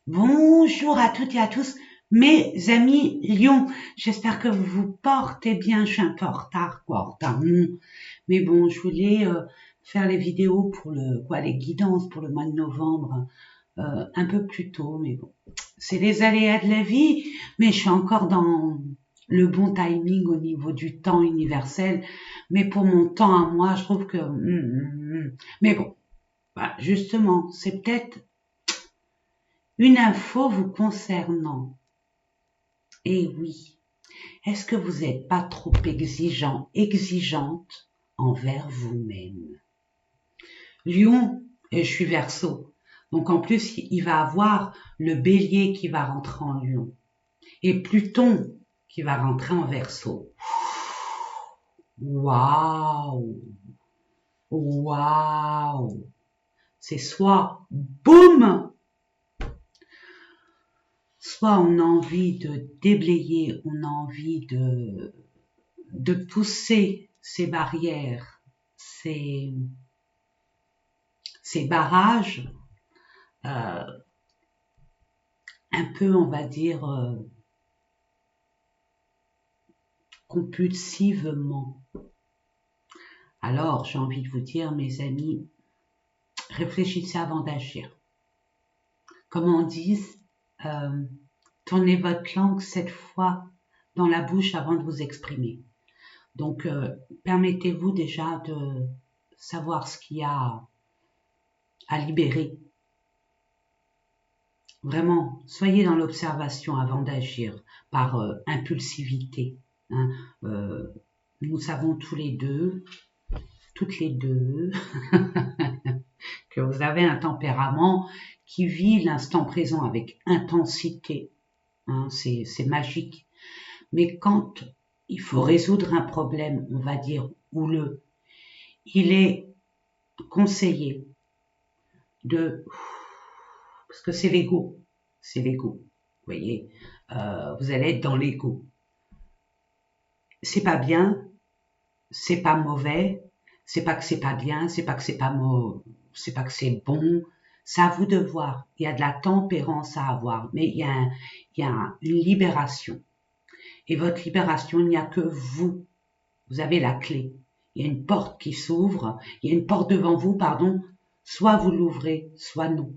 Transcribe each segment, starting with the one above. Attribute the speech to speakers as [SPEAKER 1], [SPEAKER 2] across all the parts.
[SPEAKER 1] Bonjour à toutes et à tous, mes amis Lions. J'espère que vous vous portez bien. Je suis un peu en retard, quoi, en retard, non. Mais bon, je voulais faire les vidéos pour les guidances pour le mois de novembre un peu plus tôt. Mais bon, c'est les aléas de la vie. Mais je suis encore dans le bon timing au niveau du temps universel. Mais pour mon temps à moi, je trouve que. Mais bon, bah, justement, c'est peut-être une info vous concernant. Et oui, est-ce que vous n'êtes pas trop exigeant, exigeante envers vous-même? Lion, et je suis Verseau, donc en plus il va avoir le Bélier qui va rentrer en Lion et Pluton qui va rentrer en Verseau. Waouh, waouh, c'est soit boum, soit on a envie de déblayer, on a envie de pousser ces barrières, ces, ces barrages, euh, un peu, on va dire, compulsivement. Alors, j'ai envie de vous dire, mes amis, réfléchissez avant d'agir. Comme on dit, euh, tournez votre langue 7 fois dans la bouche avant de vous exprimer. Donc, permettez-vous déjà de savoir ce qu'il y a à libérer. Vraiment, soyez dans l'observation avant d'agir par impulsivité. Hein. Euh, nous savons tous les deux, toutes les deux, que vous avez un tempérament qui vit l'instant présent avec intensité. Hein, c'est magique. Mais quand il faut résoudre un problème, on va dire houleux, il est conseillé de... Parce que c'est l'ego. C'est l'ego. Vous voyez, vous allez être dans l'ego. C'est pas bien, c'est pas mauvais, c'est pas que c'est pas bien, c'est pas que c'est pas c'est pas que c'est bon. C'est à vous de voir. Il y a de la tempérance à avoir, mais il y a une libération. Et votre libération, il n'y a que vous. Vous avez la clé. Il y a une porte qui s'ouvre, il y a une porte devant vous, pardon. Soit vous l'ouvrez, soit non.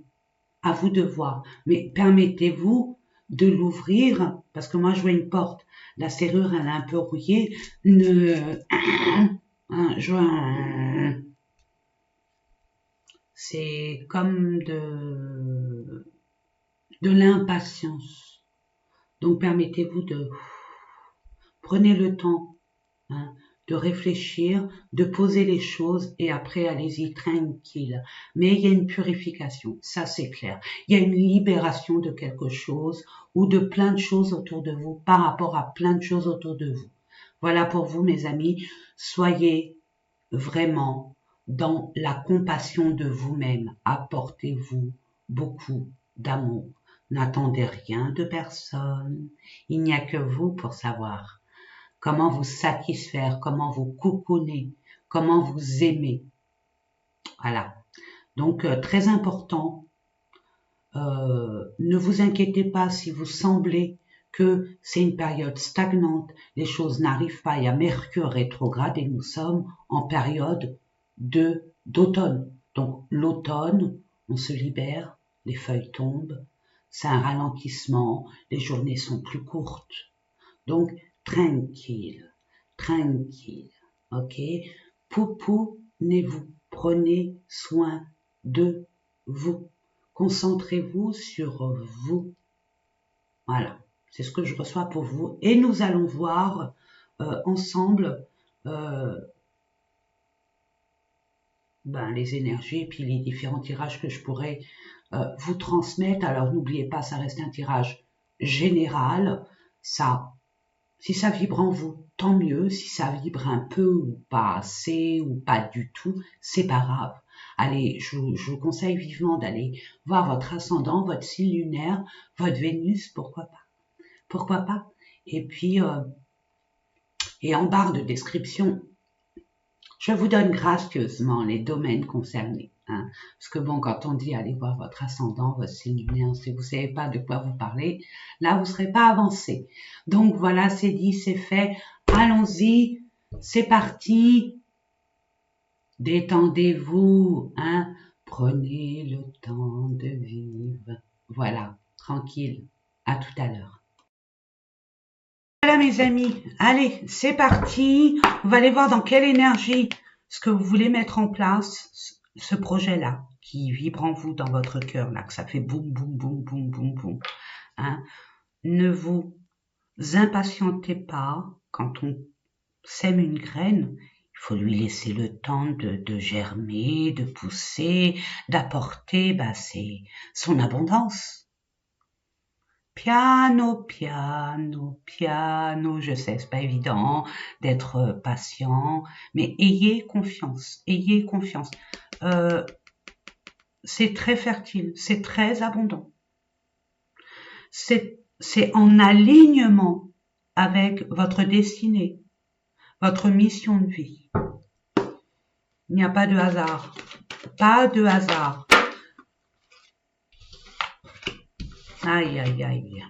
[SPEAKER 1] À vous de voir. Mais permettez-vous de l'ouvrir, parce que moi je vois une porte. La serrure, elle est un peu rouillée. C'est comme de l'impatience. Donc permettez-vous de... Prenez le temps, hein, de réfléchir, de poser les choses et après allez-y tranquille. Mais il y a une purification, ça c'est clair. Il y a une libération de quelque chose ou de plein de choses autour de vous par rapport à plein de choses autour de vous. Voilà pour vous mes amis, soyez vraiment dans la compassion de vous-même. Apportez-vous beaucoup d'amour. N'attendez rien de personne. Il n'y a que vous pour savoir comment vous satisfaire, comment vous cocooner, comment vous aimer. Voilà. Donc, très important, ne vous inquiétez pas si vous semblez que c'est une période stagnante, les choses n'arrivent pas, il y a Mercure rétrograde et nous sommes en période d'automne. Donc l'automne, on se libère, les feuilles tombent, c'est un ralentissement, les journées sont plus courtes. Donc tranquille, tranquille, ok? Poupounez-vous, prenez soin de vous. Concentrez-vous sur vous. Voilà, c'est ce que je reçois pour vous. Et nous allons voir ensemble euh, les énergies et puis les différents tirages que je pourrais vous transmettre. Alors n'oubliez pas, ça reste un tirage général. Ça, si ça vibre en vous, tant mieux. Si ça vibre un peu ou pas assez ou pas du tout, c'est pas grave. Allez, je vous conseille vivement d'aller voir votre ascendant, votre signe lunaire, votre Vénus, pourquoi pas. Pourquoi pas. Et puis, et en barre de description, je vous donne gracieusement les domaines concernés. Hein. Parce que bon, quand on dit allez voir votre ascendant, votre signe lunaire, si vous ne savez pas de quoi vous parlez, là, vous ne serez pas avancé. Donc voilà, c'est dit, c'est fait. Allons-y, c'est parti. Détendez-vous, hein. Prenez le temps de vivre. Voilà, tranquille. À tout à l'heure. Voilà mes amis, allez, c'est parti. On va aller voir dans quelle énergie ce que vous voulez mettre en place, ce projet-là, qui vibre en vous, dans votre cœur, là, que ça fait boum, boum, boum, boum, boum, boum. Hein. Ne vous impatientez pas quand on sème une graine. Il faut lui laisser le temps de germer, de pousser, d'apporter c'est son abondance. Piano, piano, piano. Je sais, c'est pas évident d'être patient, mais ayez confiance, ayez confiance. C'est très fertile, c'est très abondant. C'est en alignement avec votre destinée, votre mission de vie. Il n'y a pas de hasard. Pas de hasard. Aïe, aïe, aïe.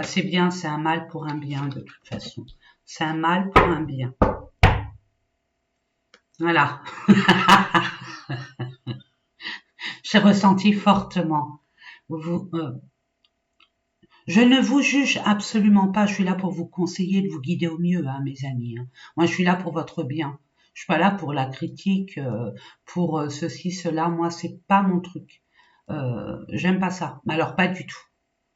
[SPEAKER 1] C'est bien, c'est un mal pour un bien de toute façon. C'est un mal pour un bien. Voilà. J'ai ressenti fortement. Je ne vous juge absolument pas. Je suis là pour vous conseiller, de vous guider au mieux, hein, mes amis. Hein. Moi, je suis là pour votre bien. Je suis pas là pour la critique, pour ceci, cela. Moi, c'est pas mon truc. J'aime pas ça. Mais alors, pas du tout.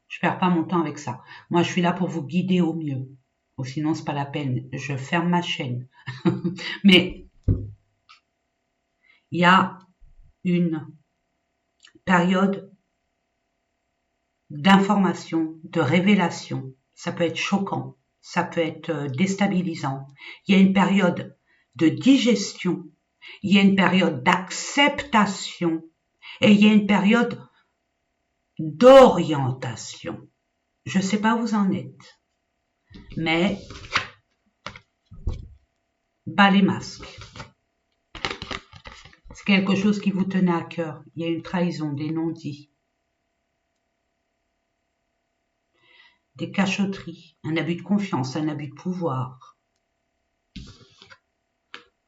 [SPEAKER 1] Je perds pas mon temps avec ça. Moi, je suis là pour vous guider au mieux. Ou sinon, c'est pas la peine. Je ferme ma chaîne. Mais il y a une période d'information, de révélation. Ça peut être choquant, ça peut être déstabilisant. Il y a une période de digestion, il y a une période d'acceptation et il y a une période d'orientation. Je ne sais pas où vous en êtes, mais bas les masques. C'est quelque chose qui vous tenait à cœur. Il y a une trahison, des non-dits. Des cachotteries, un abus de confiance, un abus de pouvoir.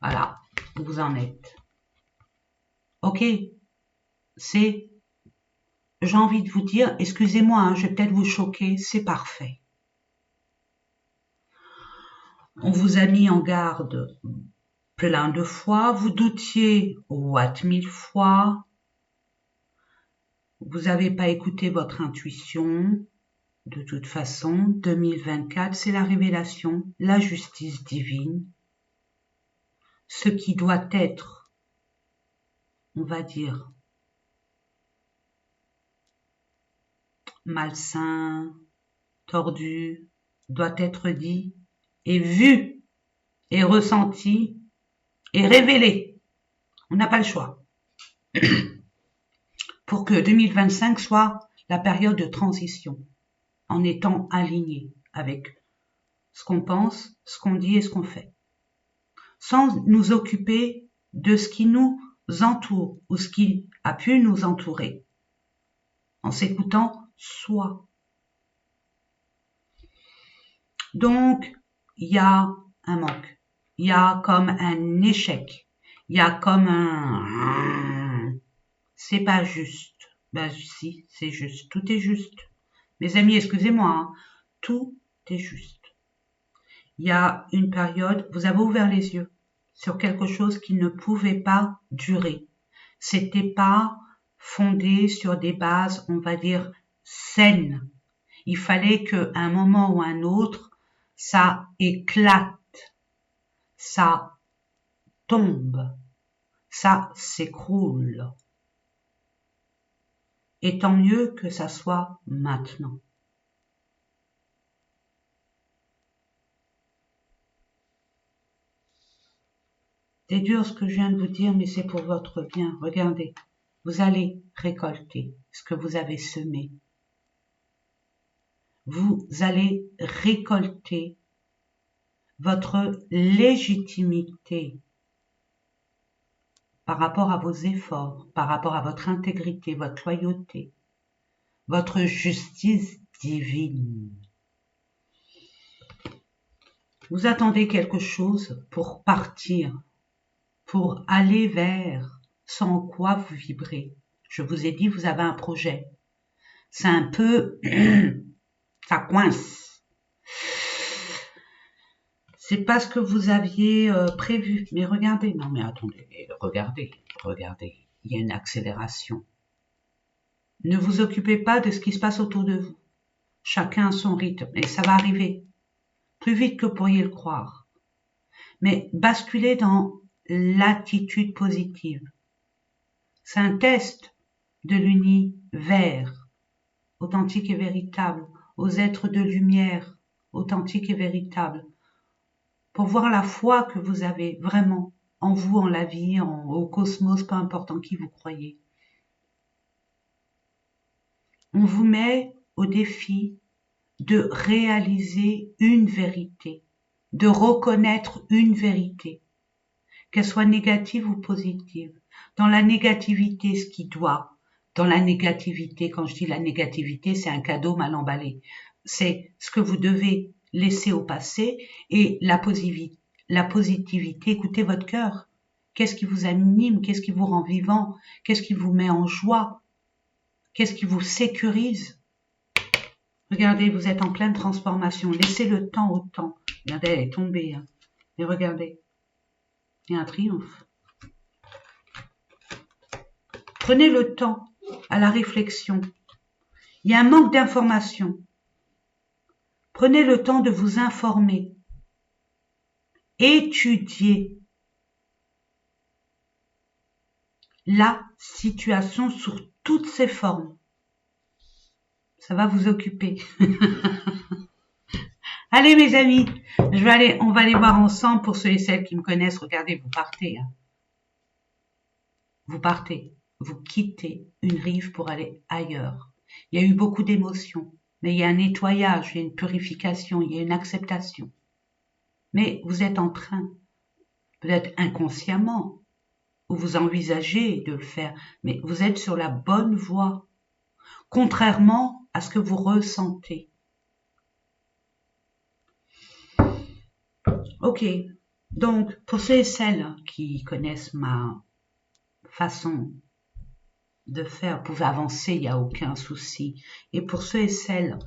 [SPEAKER 1] Voilà, où vous en êtes. Ok, j'ai envie de vous dire, excusez-moi, hein, je vais peut-être vous choquer, c'est parfait. On vous a mis en garde plein de fois, vous doutiez Watt 1000 fois, vous n'avez pas écouté votre intuition. De toute façon, 2024, c'est la révélation, la justice divine, ce qui doit être, on va dire, malsain, tordu, doit être dit et vu et ressenti et révélé. On n'a pas le choix. Pour que 2025 soit la période de transition, en étant aligné avec ce qu'on pense, ce qu'on dit et ce qu'on fait. Sans nous occuper de ce qui nous entoure ou ce qui a pu nous entourer. En s'écoutant soi. Donc, il y a un manque. Il y a comme un échec. Il y a comme un... C'est pas juste. Si, c'est juste. Tout est juste. Mes amis, excusez-moi, hein. Tout est juste. Il y a une période, vous avez ouvert les yeux sur quelque chose qui ne pouvait pas durer. C'était pas fondé sur des bases, on va dire, saines. Il fallait qu'à un moment ou un autre, ça éclate, ça tombe, ça s'écroule. Et tant mieux que ça soit maintenant. C'est dur ce que je viens de vous dire, mais c'est pour votre bien. Regardez, vous allez récolter ce que vous avez semé. Vous allez récolter votre légitimité par rapport à vos efforts, par rapport à votre intégrité, votre loyauté, votre justice divine. Vous attendez quelque chose pour partir, pour aller vers ce en quoi vous vibrez. Je vous ai dit, vous avez un projet. C'est un peu... ça coince. C'est pas ce que vous aviez prévu. Mais regardez, non mais attendez, regardez. Il y a une accélération. Ne vous occupez pas de ce qui se passe autour de vous. Chacun a son rythme et ça va arriver. Plus vite que vous pourriez le croire. Mais basculez dans l'attitude positive. C'est un test de l'univers, authentique et véritable, aux êtres de lumière, authentique et véritable, pour voir la foi que vous avez vraiment en vous, en la vie, au cosmos, peu importe en qui vous croyez. On vous met au défi de réaliser une vérité, de reconnaître une vérité, qu'elle soit négative ou positive. Dans la négativité, ce qui doit, dans la négativité, quand je dis la négativité, c'est un cadeau mal emballé. C'est ce que vous devez laisser au passé et la positivité, écoutez votre cœur. Qu'est-ce qui vous anime? Qu'est-ce qui vous rend vivant? Qu'est-ce qui vous met en joie? Qu'est-ce qui vous sécurise? Regardez, vous êtes en pleine transformation. Laissez le temps au temps. Regardez, elle est tombée. Hein. Et regardez, il y a un triomphe. Prenez le temps à la réflexion. Il y a un manque d'information. Prenez le temps de vous informer. Étudiez la situation sous toutes ses formes. Ça va vous occuper. Allez mes amis, on va aller voir ensemble pour ceux et celles qui me connaissent. Regardez, vous partez. Hein. Vous partez. Vous quittez une rive pour aller ailleurs. Il y a eu beaucoup d'émotions, mais il y a un nettoyage, il y a une purification, il y a une acceptation. Mais vous êtes en train, peut-être inconsciemment, ou vous envisagez de le faire, mais vous êtes sur la bonne voie, contrairement à ce que vous ressentez. Ok, donc pour ceux et celles qui connaissent ma façon de faire, vous pouvez avancer, il n'y a aucun souci. Et pour ceux et celles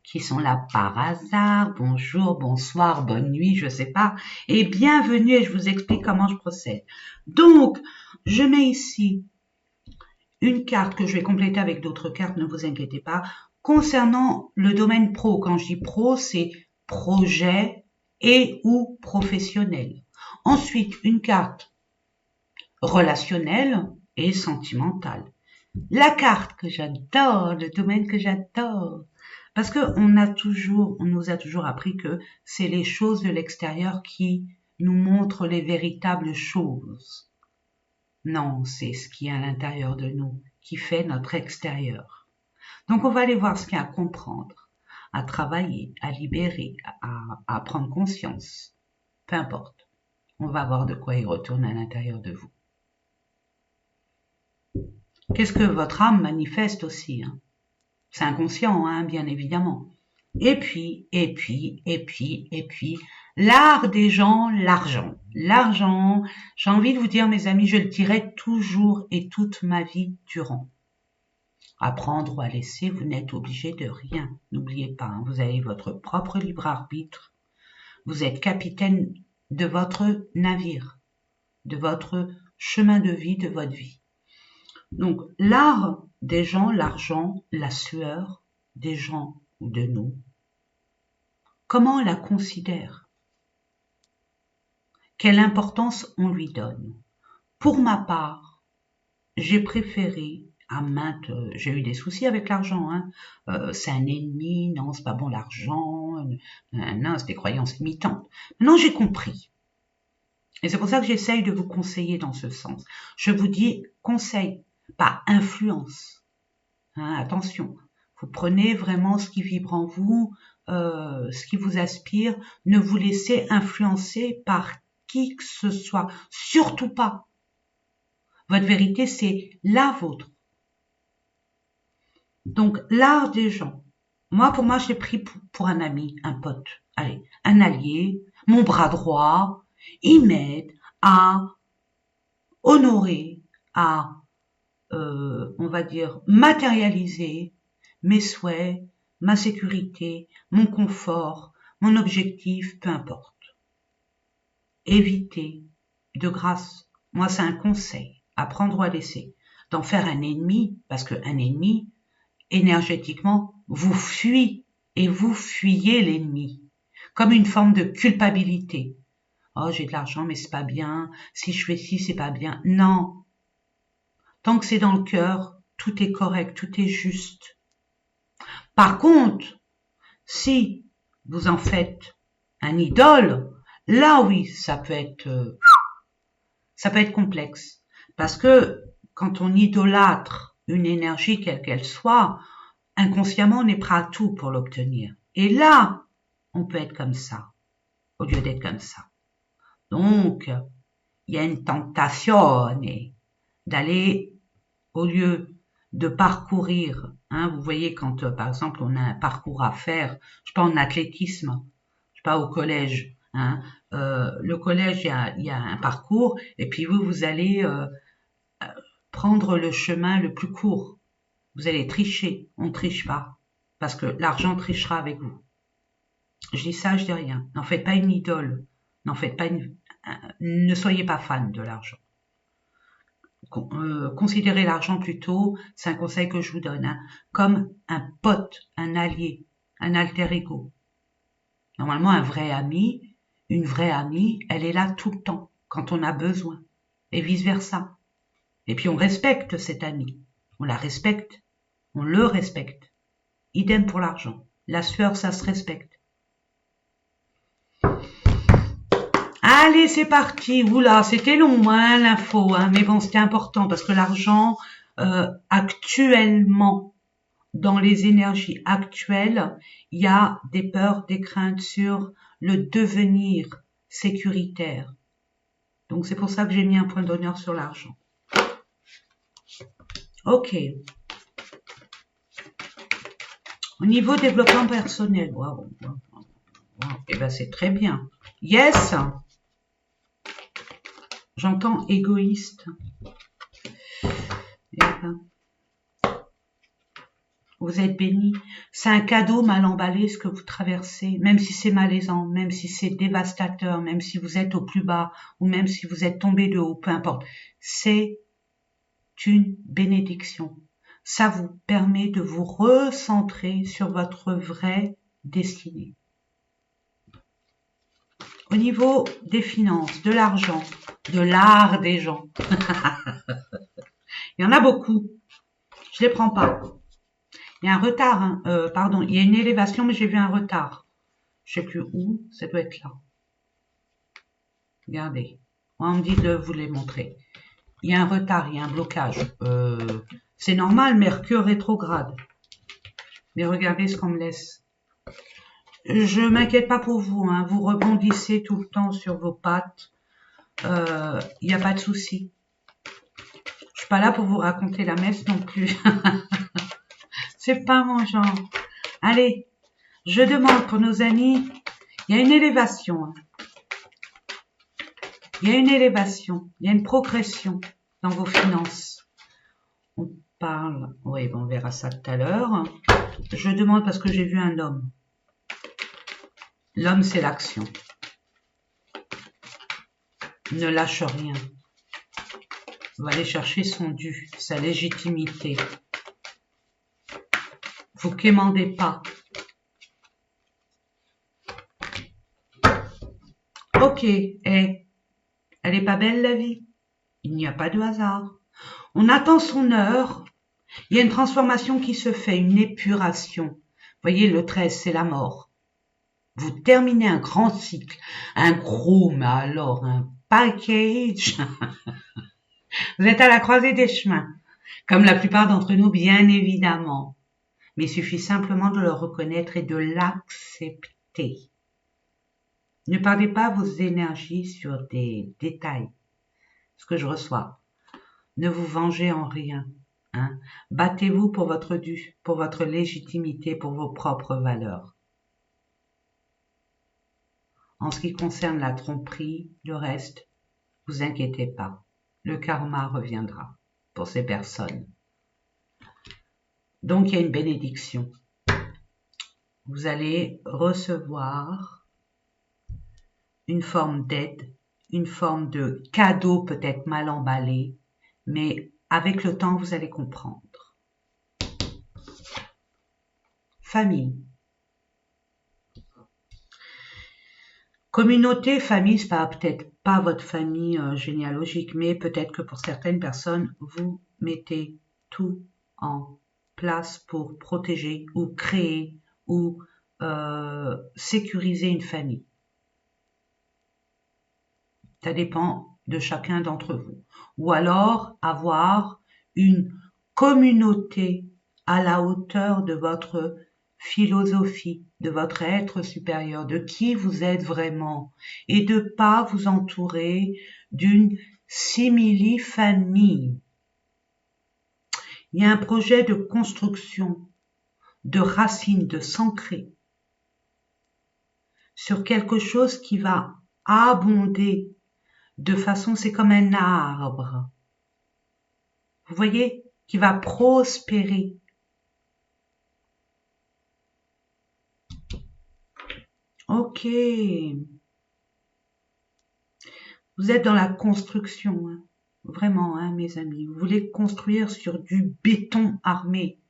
[SPEAKER 1] qui sont là par hasard, bonjour, bonsoir, bonne nuit, je sais pas, et bienvenue et je vous explique comment je procède. Donc, je mets ici une carte que je vais compléter avec d'autres cartes, ne vous inquiétez pas. Concernant le domaine pro, quand je dis pro, c'est projet et ou professionnel. Ensuite, une carte relationnelle et sentimentale. La carte que j'adore, le domaine que j'adore, parce que on nous a toujours appris que c'est les choses de l'extérieur qui nous montrent les véritables choses. Non, c'est ce qui est à l'intérieur de nous qui fait notre extérieur. Donc on va aller voir ce qu'il y a à comprendre, à travailler, à libérer, à prendre conscience. Peu importe. On va voir de quoi il retourne à l'intérieur de vous. Qu'est-ce que votre âme manifeste aussi, hein? C'est inconscient, hein, bien évidemment. Et puis, l'art des gens, l'argent. L'argent, j'ai envie de vous dire, mes amis, je le dirai toujours et toute ma vie durant. À prendre ou à laisser, vous n'êtes obligé de rien. N'oubliez pas, hein, vous avez votre propre libre arbitre. Vous êtes capitaine de votre navire, de votre chemin de vie, de votre vie. Donc, l'art des gens, l'argent, la sueur des gens ou de nous, comment on la considère? Quelle importance on lui donne? Pour ma part, j'ai préféré j'ai eu des soucis avec l'argent, hein. C'est un ennemi, non, c'est pas bon l'argent, non, c'est des croyances limitantes. Maintenant, j'ai compris. Et c'est pour ça que j'essaye de vous conseiller dans ce sens. Je vous dis conseil, pas influence. Hein, attention, vous prenez vraiment ce qui vibre en vous, ce qui vous aspire. Ne vous laissez influencer par qui que ce soit. Surtout pas. Votre vérité, c'est la vôtre. Donc, l'art des gens. Moi, pour moi, je l'ai pris pour un ami, un pote, allez, un allié, mon bras droit. Il m'aide à honorer, à, on va dire, matérialiser mes souhaits, ma sécurité, mon confort, mon objectif, peu importe. Évitez, de grâce, moi c'est un conseil, à prendre ou à laisser, d'en faire un ennemi, parce qu'un ennemi, énergétiquement, vous fuit et vous fuyez l'ennemi, comme une forme de culpabilité. Oh, j'ai de l'argent, mais c'est pas bien. Si je fais ci, c'est pas bien. Non. Tant que c'est dans le cœur, tout est correct, tout est juste. Par contre, si vous en faites un idole, là oui, ça peut être complexe. Parce que quand on idolâtre une énergie, quelle qu'elle soit, inconsciemment, on est prêt à tout pour l'obtenir. Et là, on peut être comme ça, au lieu d'être comme ça. Donc, il y a une tentation d'aller, au lieu de parcourir, hein, vous voyez quand, par exemple, on a un parcours à faire, je sais pas, en athlétisme, je sais pas, au collège, hein, le collège, il y a un parcours, et puis vous allez prendre le chemin le plus court. Vous allez tricher, on ne triche pas, parce que l'argent trichera avec vous. Je dis ça, je dis rien. N'en faites pas une idole. N'en faites pas ne soyez pas fan de l'argent. Considérez l'argent plutôt, c'est un conseil que je vous donne, hein, comme un pote, un allié, un alter ego. Normalement, un vrai ami, une vraie amie, elle est là tout le temps, quand on a besoin, et vice versa. Et puis on respecte cette amie, on la respecte, on le respecte. Idem pour l'argent. La sueur, ça se respecte. Allez, c'est parti. Oula, c'était long, hein, l'info, hein, mais bon, c'était important parce que l'argent, actuellement, dans les énergies actuelles, il y a des peurs, des craintes sur le devenir sécuritaire. Donc c'est pour ça que j'ai mis un point d'honneur sur l'argent. Ok. Au niveau développement personnel, waouh, eh ben c'est très bien. Yes. J'entends égoïste. Eh ben, vous êtes béni. C'est un cadeau mal emballé ce que vous traversez, même si c'est malaisant, même si c'est dévastateur, même si vous êtes au plus bas ou même si vous êtes tombé de haut, peu importe. C'est une bénédiction. Ça vous permet de vous recentrer sur votre vraie destinée. Au niveau des finances, de l'argent, de l'art des gens. Il y en a beaucoup. Je les prends pas. Il y a un retard, hein. Pardon, il y a une élévation, mais j'ai vu un retard. Je sais plus où, ça doit être là. Regardez. Moi, on me dit de vous les montrer. Il y a un retard, il y a un blocage. C'est normal, Mercure rétrograde. Mais regardez ce qu'on me laisse. Je m'inquiète pas pour vous, hein. Vous rebondissez tout le temps sur vos pattes. Il n'y a pas de souci. Je suis pas là pour vous raconter la messe non plus. C'est pas mon genre. Allez, je demande pour nos amis, il y a une élévation. Hein. Il y a une élévation, il y a une progression dans vos finances. On parle, oui, bon, on verra ça tout à l'heure. Je demande parce que j'ai vu un homme. L'homme, c'est l'action. Ne lâche rien. Il va aller chercher son dû, sa légitimité. Vous quémandez pas. Ok, elle est pas belle la vie. Il n'y a pas de hasard. On attend son heure. Il y a une transformation qui se fait, une épuration. Vous voyez, le 13, c'est la mort. Vous terminez un grand cycle, un gros, mais alors un package. Vous êtes à la croisée des chemins, comme la plupart d'entre nous, bien évidemment. Mais il suffit simplement de le reconnaître et de l'accepter. Ne perdez pas vos énergies sur des détails. Ce que je reçois. Ne vous vengez en rien. Hein. Battez-vous pour votre légitimité, pour vos propres valeurs. En ce qui concerne la tromperie, le reste, vous inquiétez pas. Le karma reviendra pour ces personnes. Donc, il y a une bénédiction. Vous allez recevoir une forme d'aide, une forme de cadeau peut-être mal emballé, mais avec le temps, vous allez comprendre. Famille. Communauté, famille, c'est peut-être pas votre famille généalogique, mais peut-être que pour certaines personnes, vous mettez tout en place pour protéger ou créer ou sécuriser une famille. Ça dépend de chacun d'entre vous. Ou alors avoir une communauté à la hauteur de votre philosophie, de votre être supérieur, de qui vous êtes vraiment, et de pas vous entourer d'une simili-famille. Il y a un projet de construction, de racines, de s'ancrer sur quelque chose qui va abonder de façon, c'est comme un arbre, vous voyez, qui va prospérer. Ok. Vous êtes dans la construction, hein. Vraiment, hein, mes amis. Vous voulez construire sur du béton armé.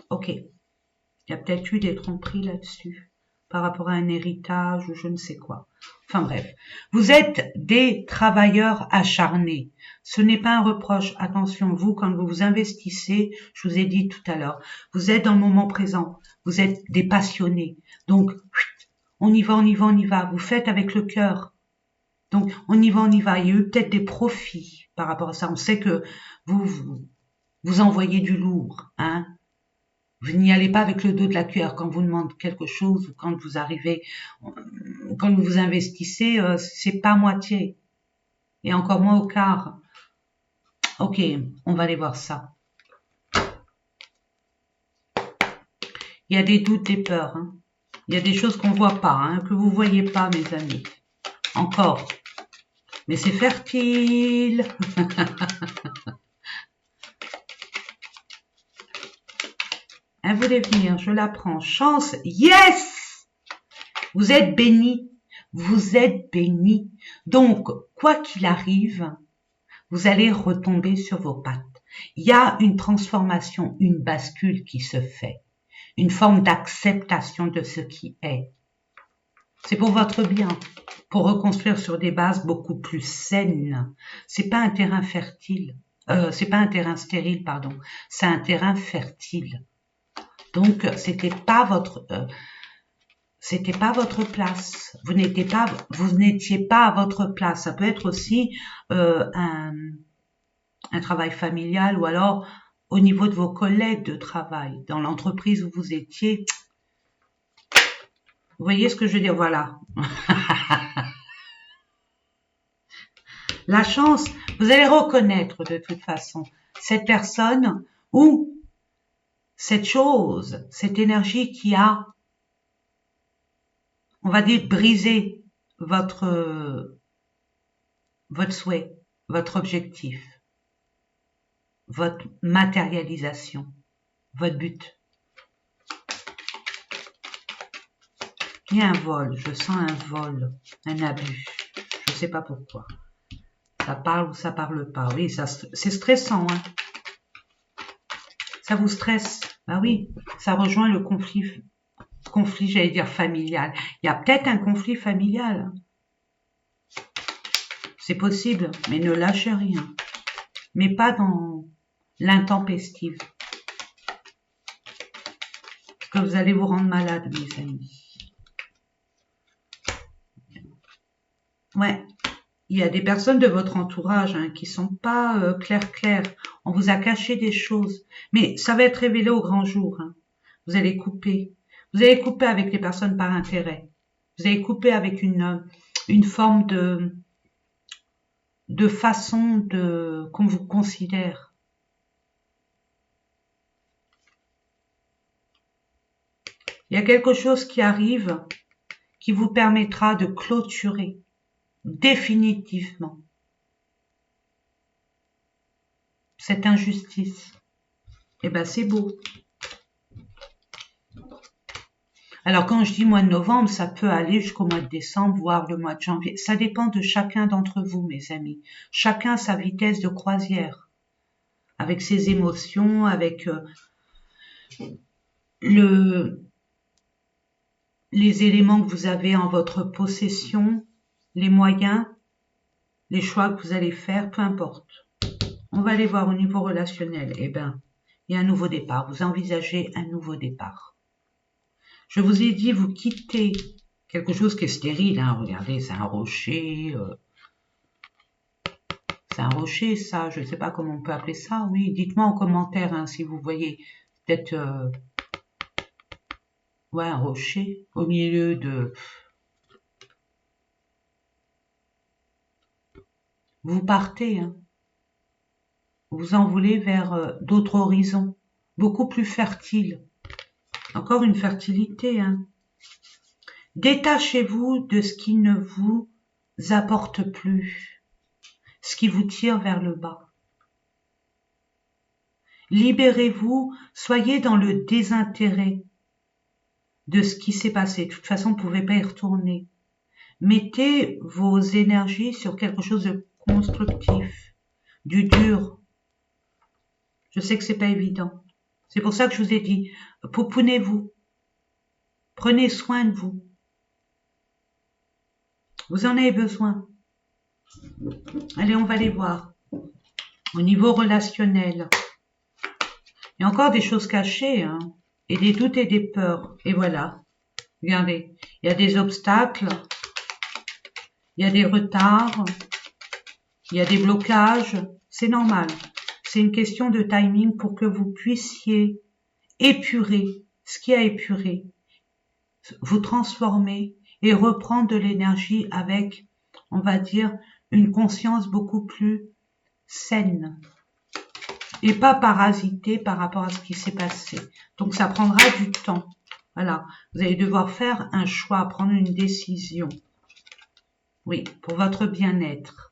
[SPEAKER 1] Ok. Il y a peut-être eu des tromperies là-dessus, par rapport à un héritage ou je ne sais quoi. Enfin bref. Vous êtes des travailleurs acharnés. Ce n'est pas un reproche. Attention, vous, quand vous vous investissez, je vous ai dit tout à l'heure, vous êtes dans le moment présent. Vous êtes des passionnés. Donc, on y va, on y va, on y va. Vous faites avec le cœur. Donc, on y va, on y va. Il y a eu peut-être des profits par rapport à ça. On sait que vous envoyez du lourd, hein. Vous n'y allez pas avec le dos de la cuillère quand vous demandez quelque chose ou quand vous arrivez, quand vous investissez, c'est pas moitié. Et encore moins au quart. Ok, on va aller voir ça. Il y a des doutes, des peurs. Hein. Il y a des choses qu'on voit pas, hein, que vous voyez pas, mes amis. Encore. Mais c'est fertile. Elle voulait venir, je la prends. Chance, yes! Vous êtes bénis. Vous êtes bénis. Donc, quoi qu'il arrive, vous allez retomber sur vos pattes. Il y a une transformation, une bascule qui se fait. Une forme d'acceptation de ce qui est. C'est pour votre bien, pour reconstruire sur des bases beaucoup plus saines. C'est pas un terrain fertile, c'est pas un terrain stérile, pardon. C'est un terrain fertile. Donc, c'était pas votre place. Vous n'étiez pas à votre place. Ça peut être aussi un travail familial ou alors au niveau de vos collègues de travail, dans l'entreprise où vous étiez. Vous voyez ce que je veux dire? Voilà. La chance, vous allez reconnaître de toute façon cette personne ou cette chose, cette énergie qui a, on va dire, brisé votre souhait, votre objectif, votre matérialisation, votre but. Il y a un vol, je sens un vol, un abus, je ne sais pas pourquoi. Ça parle ou ça parle pas, oui, c'est stressant, hein. Ça vous stresse, bah oui, ça rejoint le conflit, j'allais dire familial. Il y a peut-être un conflit familial. C'est possible, mais ne lâchez rien. Mais pas dans l'intempestive. Parce que vous allez vous rendre malade, mes amis. Ouais, il y a des personnes de votre entourage hein, qui sont pas claires. On vous a caché des choses. Mais ça va être révélé au grand jour. Hein. Vous allez couper. Vous allez couper avec les personnes par intérêt. Vous allez couper avec une forme de de façon qu'on vous considère. Il y a quelque chose qui arrive qui vous permettra de clôturer définitivement cette injustice. Eh ben, c'est beau. Alors, quand je dis mois de novembre, ça peut aller jusqu'au mois de décembre, voire le mois de janvier. Ça dépend de chacun d'entre vous, mes amis. Chacun sa vitesse de croisière, avec ses émotions, avec les éléments que vous avez en votre possession, les moyens, les choix que vous allez faire, peu importe. On va aller voir au niveau relationnel. Eh ben, il y a un nouveau départ. Vous envisagez un nouveau départ. Je vous ai dit, vous quittez quelque chose qui est stérile. Hein. Regardez, c'est un rocher. C'est un rocher, ça. Je ne sais pas comment on peut appeler ça. Oui, dites-moi en commentaire hein, si vous voyez. Peut-être... ouais, un rocher au milieu de... Vous partez, hein. Vous envolez vers d'autres horizons, beaucoup plus fertiles. Encore une fertilité, hein. Détachez-vous de ce qui ne vous apporte plus, ce qui vous tire vers le bas. Libérez-vous, soyez dans le désintérêt de ce qui s'est passé. De toute façon, vous ne pouvez pas y retourner. Mettez vos énergies sur quelque chose de constructif, du dur. Je sais que c'est pas évident. C'est pour ça que je vous ai dit, poupounez-vous. Prenez soin de vous. Vous en avez besoin. Allez, on va les voir. Au niveau relationnel, il y a encore des choses cachées, hein, et des doutes et des peurs. Et voilà. Regardez, il y a des obstacles, il y a des retards, il y a des blocages. C'est normal. C'est une question de timing pour que vous puissiez épurer ce qui a épuré, vous transformer et reprendre de l'énergie avec, on va dire, une conscience beaucoup plus saine et pas parasitée par rapport à ce qui s'est passé. Donc ça prendra du temps. Voilà, vous allez devoir faire un choix, prendre une décision. Oui, pour votre bien-être.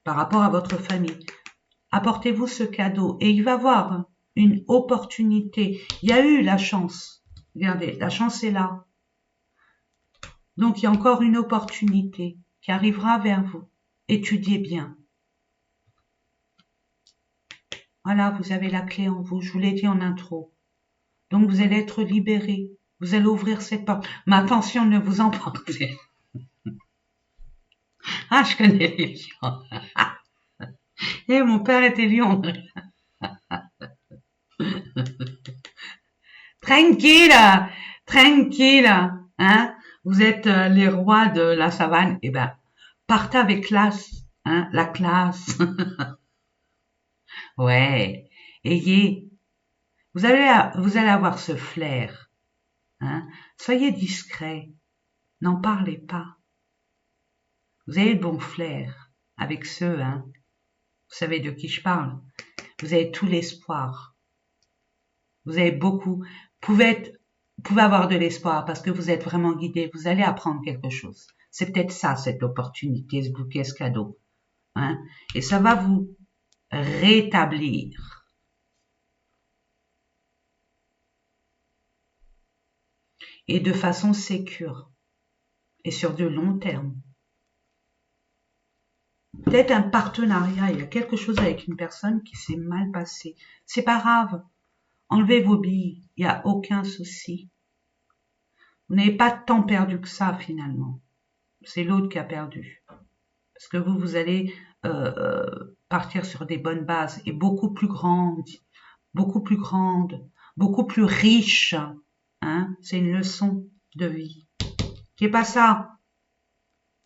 [SPEAKER 1] Par rapport à votre famille. Apportez-vous ce cadeau et il va y avoir une opportunité. Il y a eu la chance. Regardez, la chance est là. Donc, il y a encore une opportunité qui arrivera vers vous. Étudiez bien. Voilà, vous avez la clé en vous. Je vous l'ai dit en intro. Donc, vous allez être libéré. Vous allez ouvrir cette porte. Mais attention, ne vous emportez. Ah, je connais les lions. Et mon père était lion. Tranquille, tranquille, hein. Vous êtes les rois de la savane. Eh ben, partez avec classe, hein, la classe. Ouais, ayez, vous allez avoir ce flair, hein. Soyez discret, n'en parlez pas. Vous avez le bon flair avec ceux, hein. Vous savez de qui je parle. Vous avez tout l'espoir. Vous avez beaucoup. Vous pouvez avoir de l'espoir parce que vous êtes vraiment guidé. Vous allez apprendre quelque chose. C'est peut-être ça, cette opportunité, ce bouquet, ce cadeau, hein. Et ça va vous rétablir. Et de façon sécure. Et sur du long terme. Peut-être un partenariat, il y a quelque chose avec une personne qui s'est mal passé. C'est pas grave. Enlevez vos billes, il n'y a aucun souci. Vous n'avez pas tant perdu que ça finalement. C'est l'autre qui a perdu. Parce que vous allez partir sur des bonnes bases et beaucoup plus grandes, beaucoup plus riches. Hein. C'est une leçon de vie. Qui est pas ça.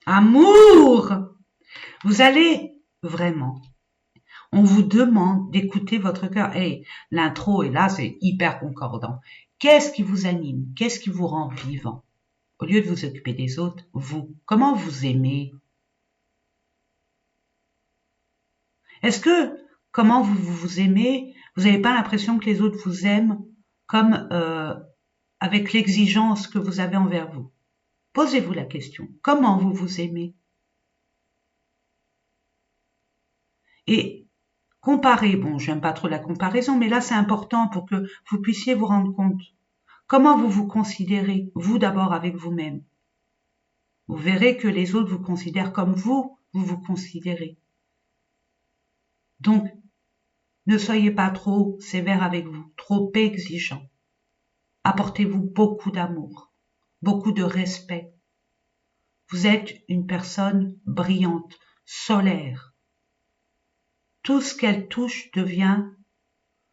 [SPEAKER 1] Amour! Vous allez vraiment, on vous demande d'écouter votre cœur. Hey, l'intro est là, c'est hyper concordant. Qu'est-ce qui vous anime? Qu'est-ce qui vous rend vivant? Au lieu de vous occuper des autres, vous, comment vous aimez? Est-ce que, comment vous aimez, vous n'avez pas l'impression que les autres vous aiment comme avec l'exigence que vous avez envers vous? Posez-vous la question. Comment vous vous aimez? Et comparez. Bon, j'aime pas trop la comparaison, mais là c'est important pour que vous puissiez vous rendre compte. Comment vous vous considérez, vous d'abord avec vous-même? Vous verrez que les autres vous considèrent comme vous vous considérez. Donc, ne soyez pas trop sévère avec vous, trop exigeant. Apportez-vous beaucoup d'amour, beaucoup de respect. Vous êtes une personne brillante, solaire. Tout ce qu'elle touche devient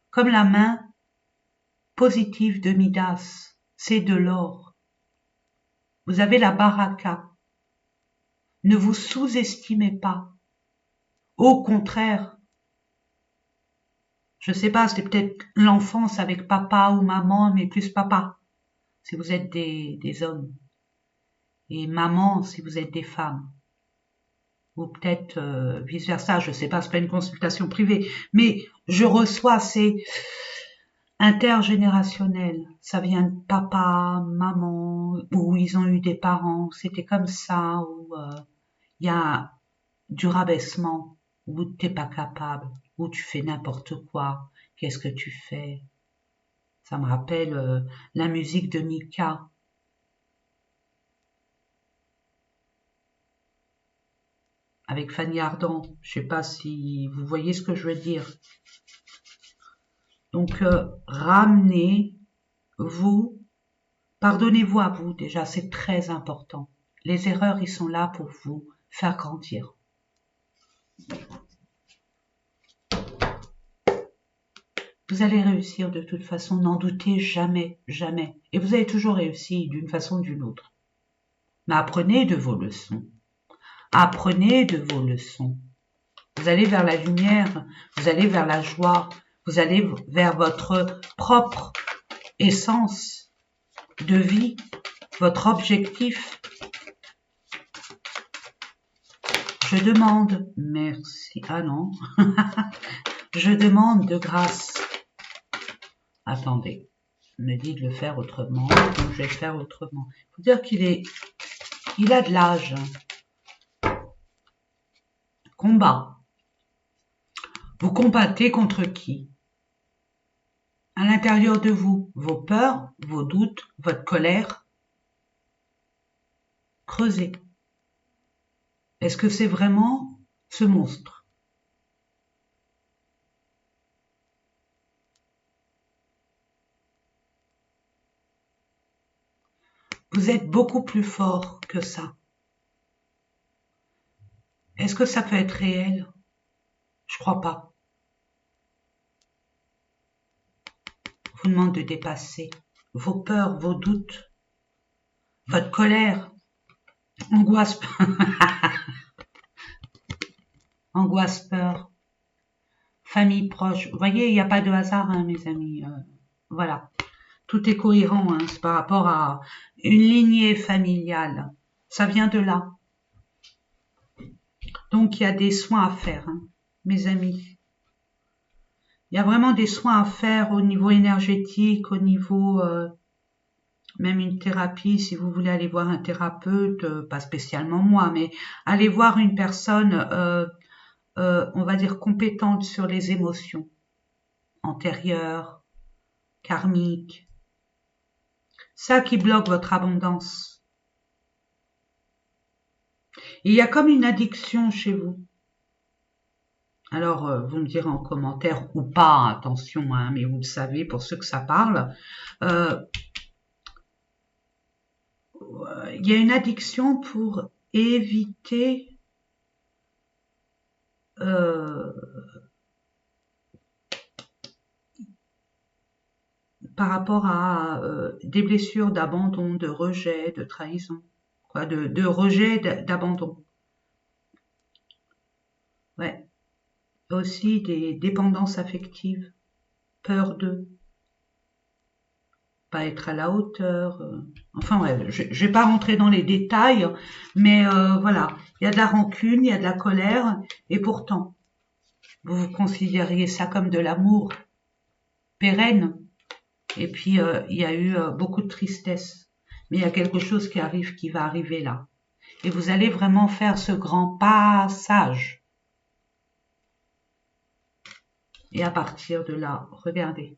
[SPEAKER 1] comme la main positive de Midas. C'est de l'or. Vous avez la baraka. Ne vous sous-estimez pas. Au contraire, je sais pas, c'est peut-être l'enfance avec papa ou maman, mais plus papa, si vous êtes des hommes. Et maman, si vous êtes des femmes. Ou peut-être vice-versa, je sais pas, c'est pas une consultation privée. Mais je reçois, c'est intergénérationnel. Ça vient de papa, maman, où ils ont eu des parents, c'était comme ça, où il y a du rabaissement, où t'es pas capable, où tu fais n'importe quoi, qu'est-ce que tu fais? Ça me rappelle la musique de Mika. Avec Fanny Ardant. Je sais pas si vous voyez ce que je veux dire. Donc, ramenez-vous, pardonnez-vous à vous déjà, c'est très important. Les erreurs, ils sont là pour vous faire grandir. Vous allez réussir de toute façon, n'en doutez jamais, jamais. Et vous avez toujours réussi d'une façon ou d'une autre. Mais apprenez de vos leçons. Apprenez de vos leçons. Vous allez vers la lumière, vous allez vers la joie, vous allez vers votre propre essence de vie, votre objectif. Je demande, merci, ah non, je demande de grâce. Attendez, il me dit de le faire autrement, donc je vais le faire autrement. Il faut dire il a de l'âge. Combat. Vous combattez contre qui? À l'intérieur de vous, vos peurs, vos doutes, votre colère. Creusez. Est-ce que c'est vraiment ce monstre? Vous êtes beaucoup plus fort que ça. Est-ce que ça peut être réel? Je crois pas. Vous demande de dépasser vos peurs, vos doutes, votre colère, angoisse, angoisse, peur, famille proche. Vous voyez, il n'y a pas de hasard, hein, mes amis. Voilà. Tout est cohérent, hein, c'est par rapport à une lignée familiale. Ça vient de là. Donc, il y a des soins à faire, hein, mes amis. Il y a vraiment des soins à faire au niveau énergétique, au niveau même une thérapie, si vous voulez aller voir un thérapeute, pas spécialement moi, mais aller voir une personne, on va dire, compétente sur les émotions antérieures, karmiques, ça qui bloque votre abondance. Il y a comme une addiction chez vous. Alors, vous me direz en commentaire ou pas, attention, hein, mais vous le savez, pour ceux que ça parle, il y a une addiction pour éviter par rapport à des blessures d'abandon, de rejet, de trahison, quoi, de rejet, d'abandon. Ouais. Aussi des dépendances affectives, peur de pas être à la hauteur. Enfin ouais, je vais pas rentrer dans les détails, mais voilà, il y a de la rancune, il y a de la colère, et pourtant, vous considériez ça comme de l'amour pérenne. Et puis, il y a eu beaucoup de tristesse. Mais il y a quelque chose qui arrive, qui va arriver là. Et vous allez vraiment faire ce grand passage. Et à partir de là, regardez,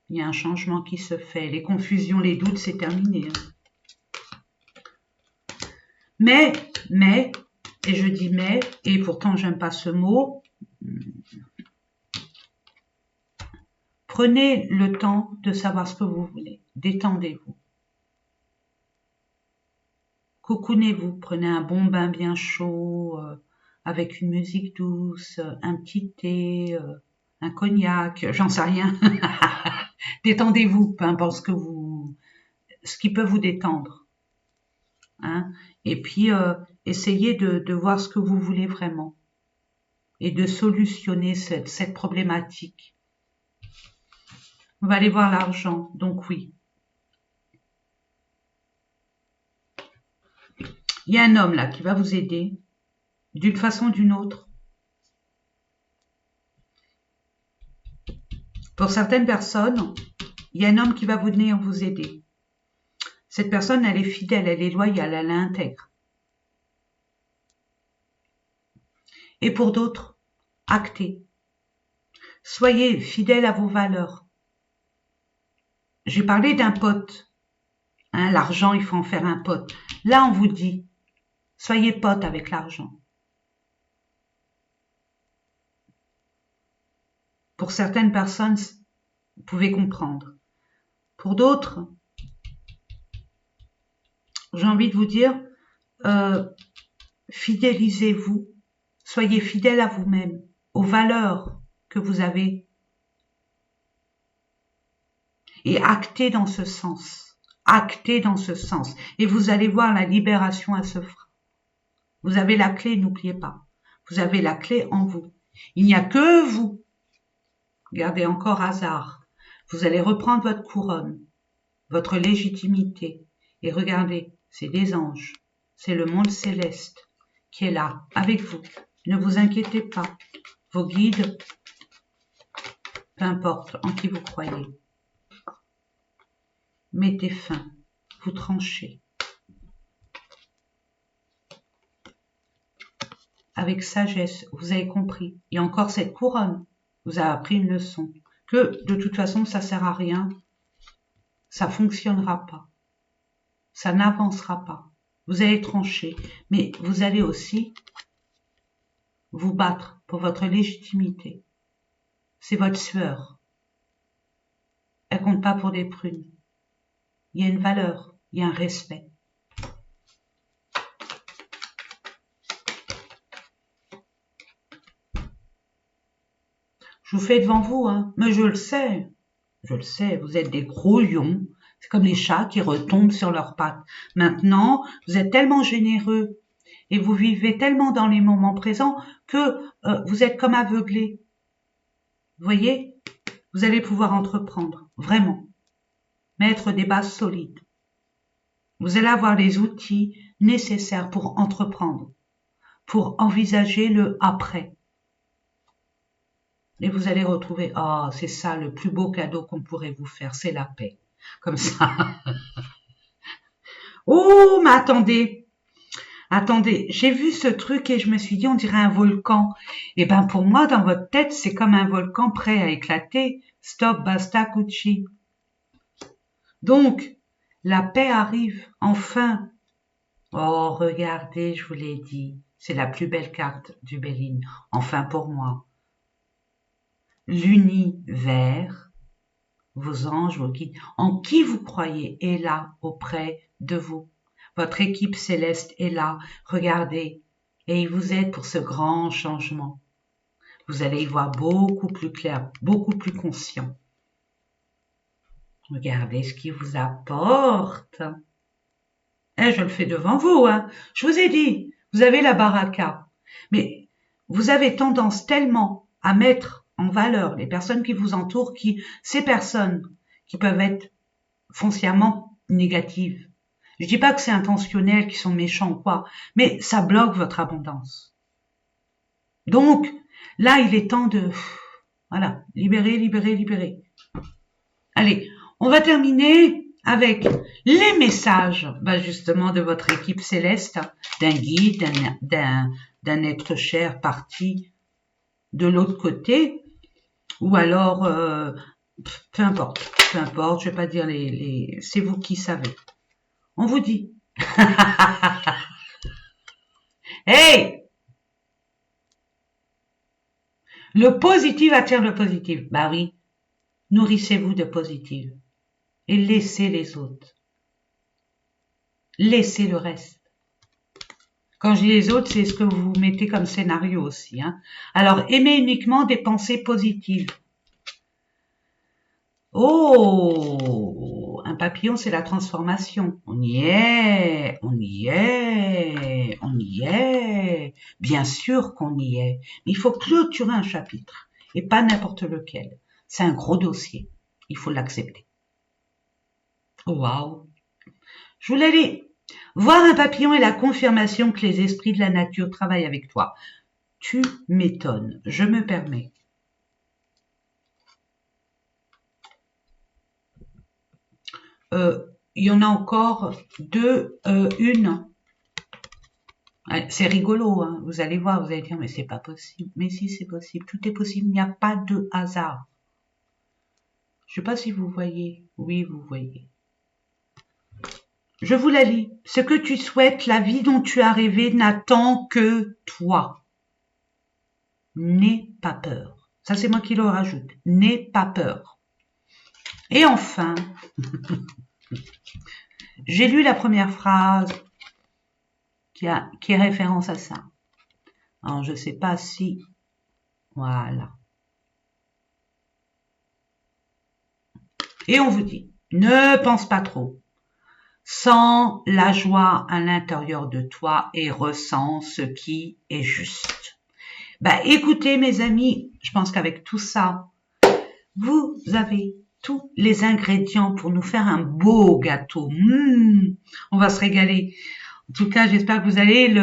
[SPEAKER 1] il y a un changement qui se fait. Les confusions, les doutes, c'est terminé. Mais, et je dis mais, et pourtant j'aime pas ce mot, prenez le temps de savoir ce que vous voulez. Détendez-vous. Cocoonez-vous. Prenez un bon bain bien chaud, avec une musique douce, un petit thé, un cognac, j'en sais rien. Détendez-vous, peu importe ce qui peut vous détendre. Hein. Et puis, essayez de voir ce que vous voulez vraiment et de solutionner cette problématique. On va aller voir l'argent, donc oui. Il y a un homme là qui va vous aider d'une façon ou d'une autre. Pour certaines personnes, il y a un homme qui va venir vous aider. Cette personne, elle est fidèle, elle est loyale, elle est intègre. Et pour d'autres, actez. Soyez fidèle à vos valeurs. J'ai parlé d'un pote. Hein, l'argent, il faut en faire un pote. Là, on vous dit, soyez pote avec l'argent. Pour certaines personnes, vous pouvez comprendre. Pour d'autres, j'ai envie de vous dire, fidélisez-vous, soyez fidèle à vous-même, aux valeurs que vous avez, et actez dans ce sens. Actez dans ce sens. Et vous allez voir la libération à se fera. Vous avez la clé, n'oubliez pas. Vous avez la clé en vous. Il n'y a que vous. Regardez encore hasard. Vous allez reprendre votre couronne, votre légitimité. Et regardez, c'est des anges. C'est le monde céleste qui est là, avec vous. Ne vous inquiétez pas. Vos guides, peu importe en qui vous croyez. Mettez fin. Vous tranchez. Avec sagesse, vous avez compris. Et encore cette couronne vous a appris une leçon. Que de toute façon, ça sert à rien. Ça fonctionnera pas. Ça n'avancera pas. Vous allez trancher. Mais vous allez aussi vous battre pour votre légitimité. C'est votre sueur. Elle compte pas pour des prunes. Il y a une valeur, il y a un respect. Je vous fais devant vous, hein, mais je le sais, vous êtes des gros lions, c'est comme les chats qui retombent sur leurs pattes. Maintenant, vous êtes tellement généreux et vous vivez tellement dans les moments présents que vous êtes comme aveuglés. Vous voyez, vous allez pouvoir entreprendre, vraiment, mettre des bases solides. Vous allez avoir les outils nécessaires pour entreprendre, pour envisager le après. Et vous allez retrouver, oh, c'est ça le plus beau cadeau qu'on pourrait vous faire, c'est la paix. Comme ça. Oh, mais attendez, j'ai vu ce truc et je me suis dit, on dirait un volcan. Et ben pour moi, dans votre tête, c'est comme un volcan prêt à éclater. Stop, basta, cucci. Donc, la paix arrive, enfin. Oh, regardez, je vous l'ai dit, c'est la plus belle carte du Béline. Enfin pour moi. L'univers, vos anges, vos guides, en qui vous croyez est là auprès de vous. Votre équipe céleste est là, regardez, et il vous aide pour ce grand changement. Vous allez y voir beaucoup plus clair, beaucoup plus conscient. Regardez ce qu'il vous apporte. Eh, je le fais devant vous, hein. Je vous ai dit, vous avez la baraka. Mais vous avez tendance tellement à mettre en valeur les personnes qui vous entourent, ces personnes qui peuvent être foncièrement négatives. Je dis pas que c'est intentionnel, qu'ils sont méchants ou quoi, mais ça bloque votre abondance. Donc, Là, il est temps de... Voilà, libérer, libérer, libérer. Allez, on va terminer avec les messages, justement, de votre équipe céleste, d'un guide, d'un être cher parti de l'autre côté, ou alors, peu importe, je vais pas dire c'est vous qui savez. On vous dit. Hey! Le positif attire le positif. Bah oui, nourrissez-vous de positif et laissez les autres. Laissez le reste. Quand je dis les autres, c'est ce que vous mettez comme scénario aussi. Hein. Alors, aimez uniquement des pensées positives. Oh, un papillon, c'est la transformation. On y est, on y est, on y est. Bien sûr qu'on y est. Mais il faut clôturer un chapitre et pas n'importe lequel. C'est un gros dossier. Il faut l'accepter. Waouh. Je vous l'ai dit. Voir un papillon est la confirmation que les esprits de la nature travaillent avec toi. Tu m'étonnes. Je me permets. Il y en a encore deux, une. C'est rigolo, hein. Vous allez voir, vous allez dire, mais c'est pas possible. Mais si, c'est possible. Tout est possible. Il n'y a pas de hasard. Je sais pas si vous voyez. Oui, vous voyez. Je vous la lis. Ce que tu souhaites, la vie dont tu as rêvé n'attend que toi. N'aie pas peur. Ça, c'est moi qui le rajoute. N'aie pas peur. Et enfin, j'ai lu la première phrase qui est référence à ça. Alors, je sais pas si... Voilà. Et on vous dit, ne pense pas trop. Sens la joie à l'intérieur de toi et ressens ce qui est juste. Écoutez, mes amis, je pense qu'avec tout ça, vous avez tous les ingrédients pour nous faire un beau gâteau. On va se régaler. En tout cas, j'espère que vous allez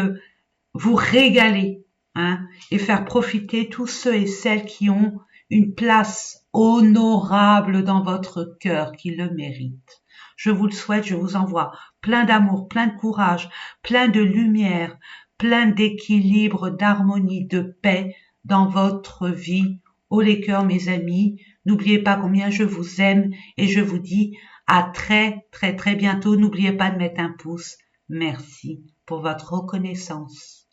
[SPEAKER 1] vous régaler, hein, et faire profiter tous ceux et celles qui ont une place honorable dans votre cœur, qui le méritent. Je vous le souhaite, je vous envoie plein d'amour, plein de courage, plein de lumière, plein d'équilibre, d'harmonie, de paix dans votre vie. Haut les cœurs, mes amis, n'oubliez pas combien je vous aime et je vous dis à très, très, très bientôt. N'oubliez pas de mettre un pouce. Merci pour votre reconnaissance.